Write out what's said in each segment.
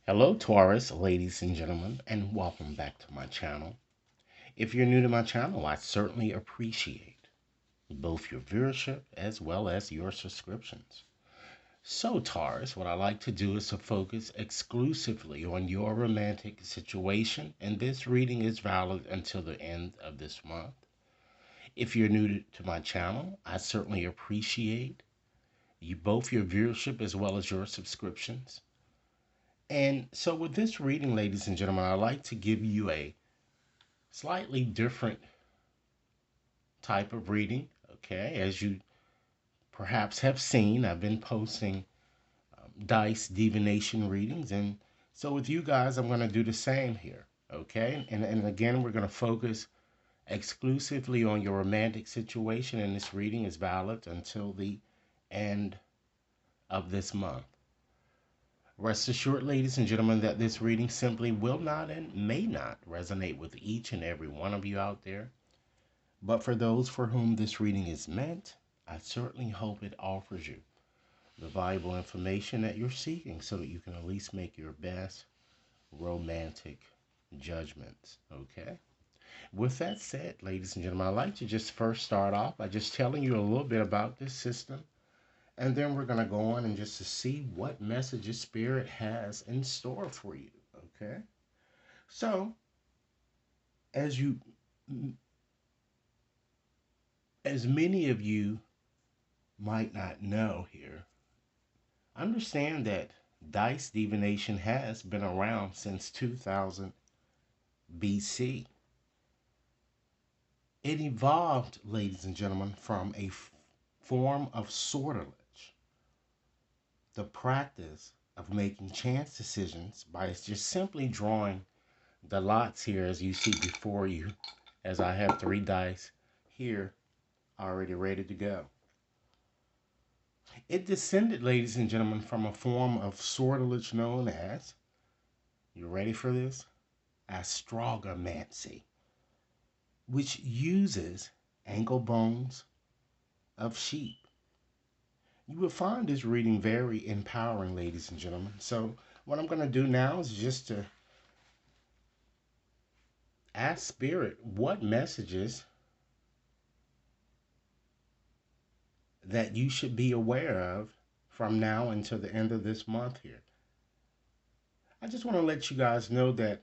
Hello, Taurus, ladies and gentlemen, and welcome back to my channel. If you're new to my channel, I certainly appreciate both your viewership as well as your subscriptions. So, Taurus, what I like to do is to focus exclusively on your romantic situation, and this reading is valid until the end of this month. If you're new to my channel, I certainly appreciate both your viewership as well as your subscriptions. And so, with this reading, ladies and gentlemen, I'd like to give you a slightly different type of reading. Okay, as you perhaps have seen, I've been posting dice divination readings, and so with you guys, I'm going to do the same here. Okay, and again, we're going to focus exclusively on your romantic situation, and this reading is valid until the end of this month. Rest assured, ladies and gentlemen, that this reading simply will not and may not resonate with each and every one of you out there. But for those for whom this reading is meant, I certainly hope it offers you the valuable information that you're seeking so that you can at least make your best romantic judgments. Okay? With that said, ladies and gentlemen, I'd like to just first start off by just telling you a little bit about this system. And then we're going to go on and just to see what messages Spirit has in store for you. Okay? So, as you, as many of you might not know here, understand that dice divination has been around since 2000 BC. It evolved, ladies and gentlemen, from a form of sortilege, the practice of making chance decisions by just simply drawing the lots here as you see before you, as I have three dice here already ready to go. It descended, ladies and gentlemen, from a form of sortilege known as, you ready for this? Astrogomancy, which uses ankle bones of sheep. You will find this reading very empowering, ladies and gentlemen. So what I'm going to do now is just to ask Spirit what messages that you should be aware of from now until the end of this month here. I just want to let you guys know that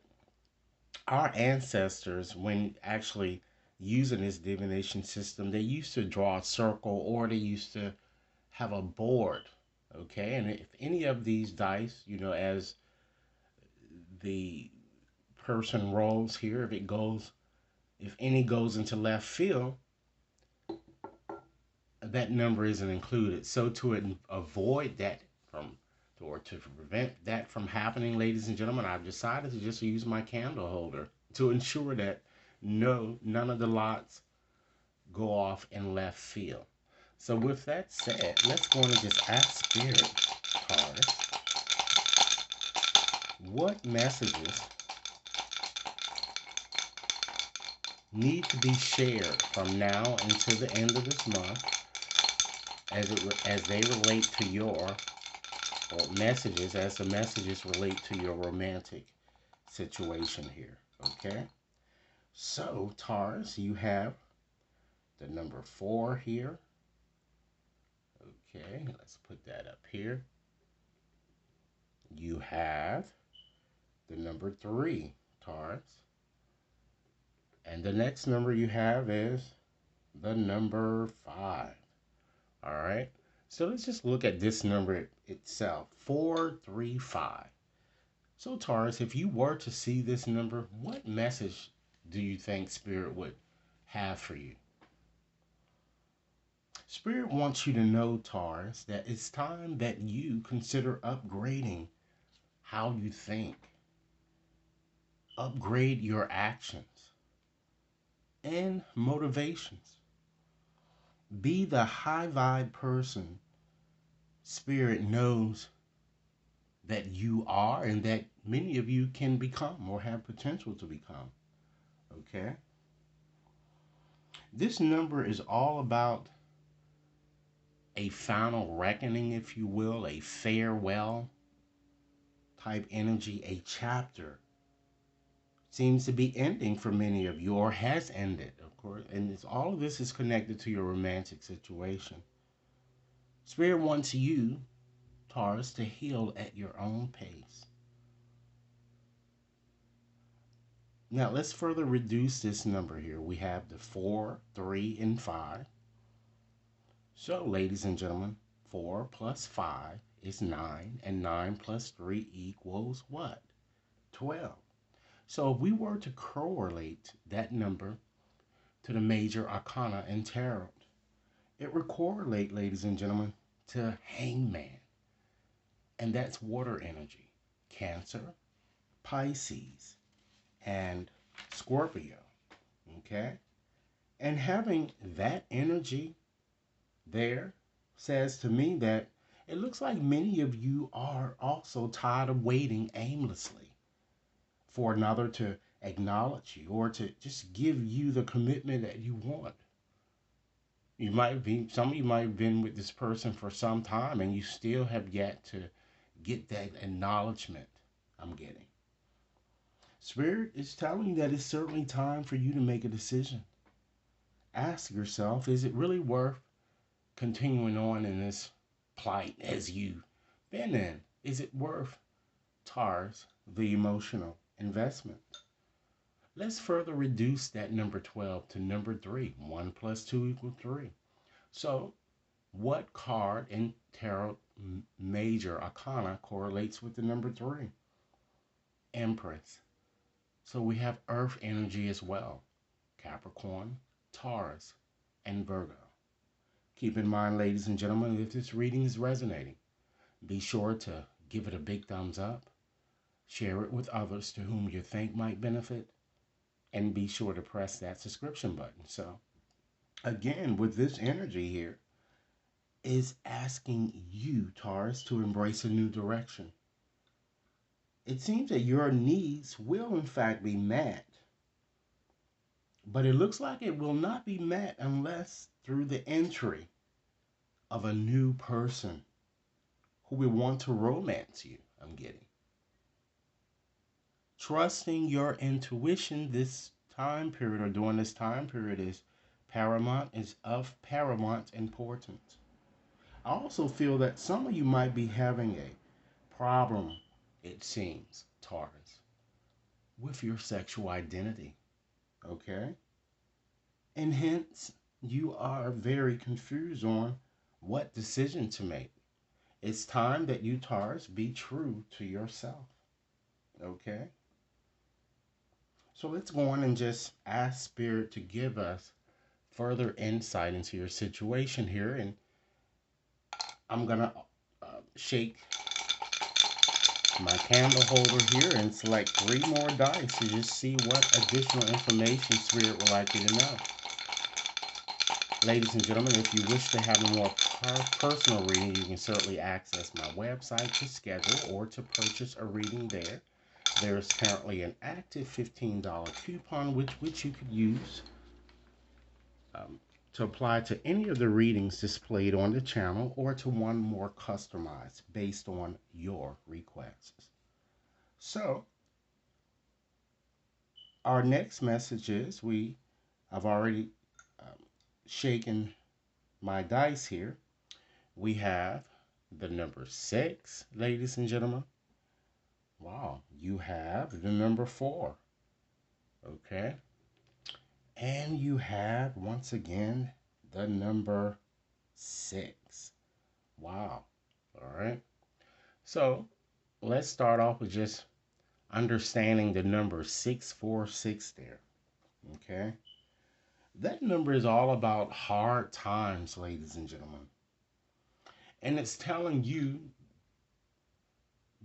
our ancestors, when actually using this divination system, they used to draw a circle or they used to have a board. Okay, and if any of these dice, as the person rolls here, if any goes into left field, that number isn't included. So to avoid that from, or to prevent that from happening, ladies and gentlemen, I've decided to just use my candle holder to ensure that none of the lots go off in left field. So with that said, let's go on and just ask Spirit cards what messages need to be shared from now until the end of this month as they relate to your, or messages as the messages relate to your romantic situation here. Okay, so Taurus, you have the number 4 here. Okay, let's put that up here. You have the number 3, Taurus, and the next number you have is the number 5. All right, so let's just look at this number itself, 435. So Taurus, if you were to see this number, what message do you think Spirit would have for you? Spirit wants you to know, Taurus, that it's time that you consider upgrading how you think, upgrade your actions and motivations. Be the high vibe person Spirit knows that you are and that many of you can become or have potential to become. Okay? This number is all about a final reckoning, if you will, a farewell type energy, a chapter seems to be ending for many of you, or has ended, of course. And all of this is connected to your romantic situation. Spirit wants you, Taurus, to heal at your own pace. Now, let's further reduce this number here. We have the 4, 3, and 5. So, ladies and gentlemen, 4 plus 5 is 9, and 9 plus 3 equals what? 12. So, if we were to correlate that number to the major arcana in tarot, it would correlate, ladies and gentlemen, to Hangman. And that's water energy. Cancer, Pisces, and Scorpio. Okay? And having that energy there says to me that it looks like many of you are also tired of waiting aimlessly for another to acknowledge you or to just give you the commitment that you want. Some of you might have been with this person for some time and you still have yet to get that acknowledgement I'm getting. Spirit is telling you that it's certainly time for you to make a decision. Ask yourself, is it really worth continuing on in this plight as you've been in? Is it worth, Taurus, the emotional investment? Let's further reduce that number 12 to number 3. 1 plus 2 equals 3. So, what card in Tarot Major Arcana correlates with the number 3? Empress. So we have Earth energy as well. Capricorn, Taurus, and Virgo. Keep in mind, ladies and gentlemen, if this reading is resonating, be sure to give it a big thumbs up, share it with others to whom you think might benefit, and be sure to press that subscription button. So, again, with this energy here, is asking you, Taurus, to embrace a new direction. It seems that your needs will, in fact, be met, but it looks like it will not be met unless through the entry of a new person who will want to romance you, I'm getting. Trusting your intuition this time period or during this time period is of paramount importance. I also feel that some of you might be having a problem, it seems, Taurus, with your sexual identity, okay? And hence, you are very confused on what decision to make. It's time that you, Taurus, be true to yourself, okay? So let's go on and just ask Spirit to give us further insight into your situation here. And I'm going to shake my candle holder here and select 3 more dice to just see what additional information Spirit would like you to know. Ladies and gentlemen, if you wish to have a more personal reading, you can certainly access my website to schedule or to purchase a reading there. There is currently an active $15 coupon which you could use to apply to any of the readings displayed on the channel or to one more customized based on your requests. So, our next message is I've already shaken my dice here. We have the number 6, ladies and gentlemen. Wow, you have the number 4. Okay. And you have, once again, the number 6. Wow. All right. So let's start off with just understanding the number 646 there. Okay. That number is all about hard times, ladies and gentlemen. And it's telling you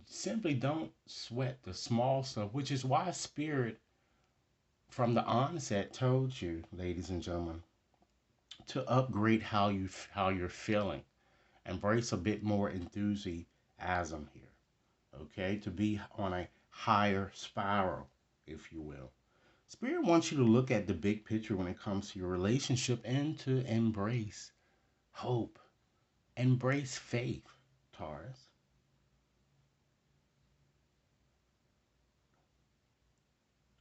simply don't sweat the small stuff, which is why Spirit from the onset told you, ladies and gentlemen, to upgrade how you're feeling. Embrace a bit more enthusiasm here. Okay? To be on a higher spiral, if you will. Spirit wants you to look at the big picture when it comes to your relationship and to embrace hope. Embrace faith, Taurus.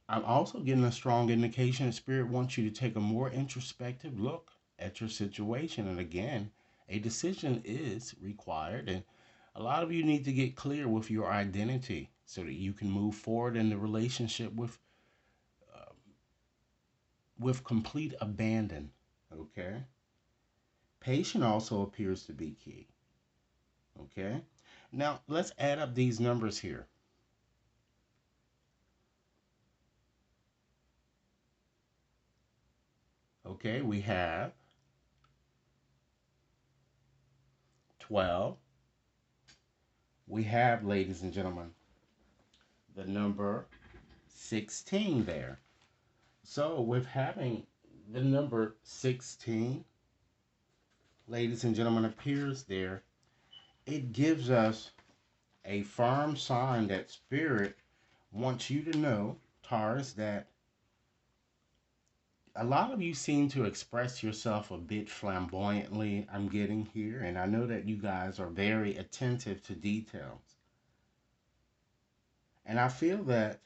I'm also getting a strong indication that Spirit wants you to take a more introspective look at your situation. And again, a decision is required. And a lot of you need to get clear with your identity so that you can move forward in the relationship with complete abandon. Okay? Patience also appears to be key. Okay? Now, let's add up these numbers here. Okay, we have 12. We have, ladies and gentlemen, the number 16 there. So, with having the number 16, ladies and gentlemen, appears there, it gives us a firm sign that Spirit wants you to know, Taurus, that a lot of you seem to express yourself a bit flamboyantly, I'm getting here, and I know that you guys are very attentive to details. And I feel that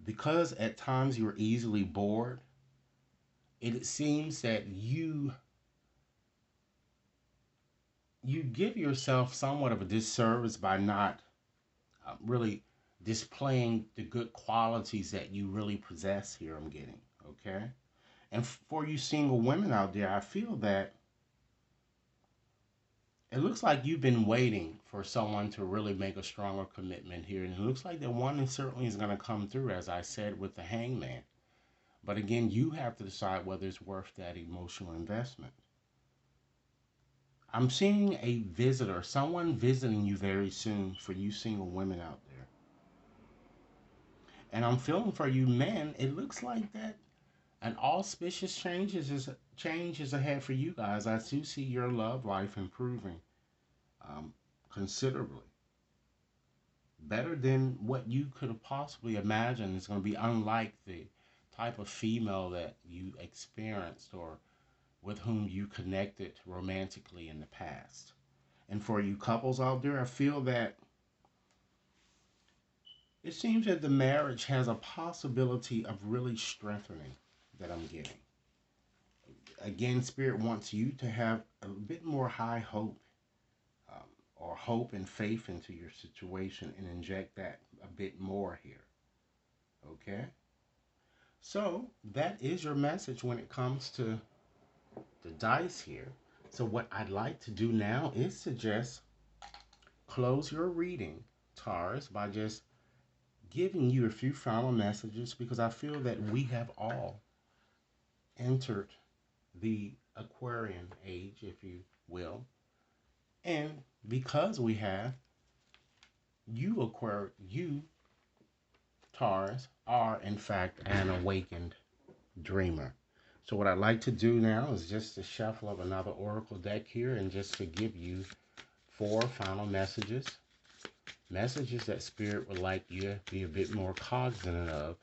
because at times you're easily bored, it seems that you give yourself somewhat of a disservice by not really displaying the good qualities that you really possess here. I'm getting, okay? And for you single women out there, I feel that it looks like you've been waiting for someone to really make a stronger commitment here. And it looks like that one certainly is going to come through, as I said, with the hangman. But again, you have to decide whether it's worth that emotional investment. I'm seeing a visitor, someone visiting you very soon for you single women out there. And I'm feeling for you men, it looks like that an auspicious change is ahead for you guys. I do see your love life improving um, considerably. Better than what you could have possibly imagined. It's going to be unlike the type of female that you experienced or with whom you connected romantically in the past. And for you couples out there, I feel that it seems that the marriage has a possibility of really strengthening that I'm getting. Again, Spirit wants you to have a bit more high hope um, or hope and faith into your situation and inject that a bit more here. Okay? So, that is your message when it comes to the dice here. So, what I'd like to do now is to just close your reading, Taurus, by just giving you a few final messages because I feel that we have all entered the Aquarian age, if you will. And because we have, you, Taurus, are in fact an awakened dreamer. So what I'd like to do now is just to shuffle up another oracle deck here and just to give you four final messages. Messages that Spirit would like you to be a bit more cognizant of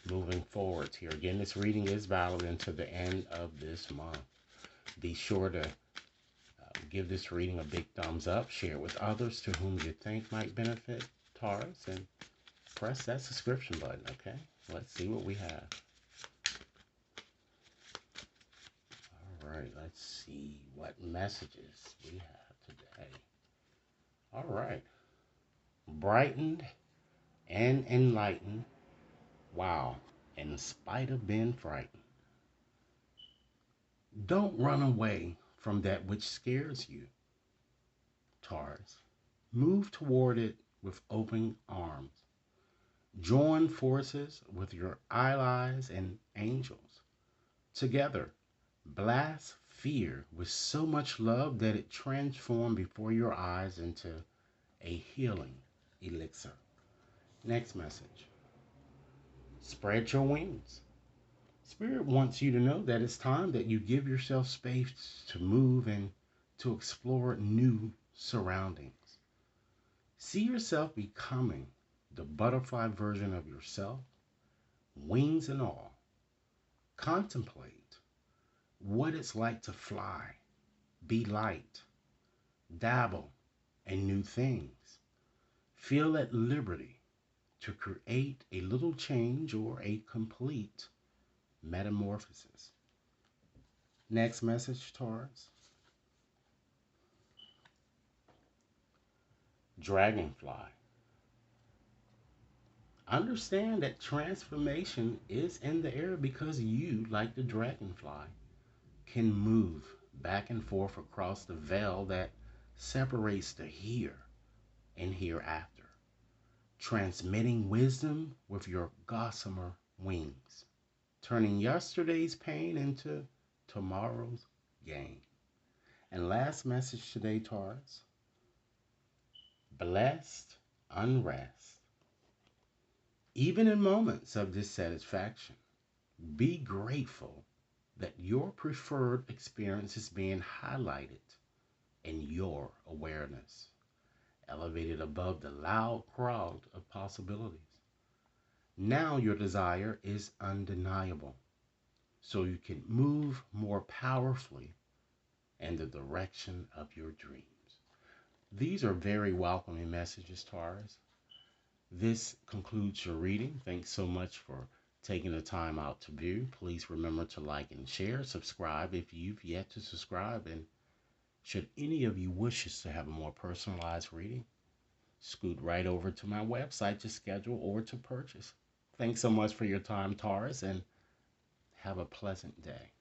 moving forward here. Again, this reading is valid until the end of this month. Be sure to give this reading a big thumbs up, share it with others to whom you think might benefit, Taurus, and press that subscription button, okay? Let's see what we have. All right, let's see what messages we have today. All right. Brightened and enlightened. Wow. In spite of being frightened. Don't run away from that which scares you, Taurus. Move toward it with open arms. Join forces with your allies and angels. Together, blast fear with so much love that it transforms before your eyes into a healing elixir. Next message. Spread your wings. Spirit wants you to know that it's time that you give yourself space to move and to explore new surroundings. See yourself becoming the butterfly version of yourself, wings and all. Contemplate what it's like to fly, be light, dabble in new things. Feel at liberty to create a little change or a complete metamorphosis. Next message, Taurus. Dragonfly. Understand that transformation is in the air because you, like the dragonfly, can move back and forth across the veil that separates the here and hereafter, transmitting wisdom with your gossamer wings, turning yesterday's pain into tomorrow's gain. And last message today, Taurus, blessed unrest. Even in moments of dissatisfaction, be grateful that your preferred experience is being highlighted in your awareness, elevated above the loud crowd of possibilities. Now your desire is undeniable, so you can move more powerfully in the direction of your dreams. These are very welcoming messages, Taurus. This concludes your reading. Thanks so much for taking the time out to view. Please remember to like and share, subscribe if you've yet to subscribe, and should any of you wishes to have a more personalized reading, scoot right over to my website to schedule or to purchase. Thanks so much for your time, Taurus, and have a pleasant day.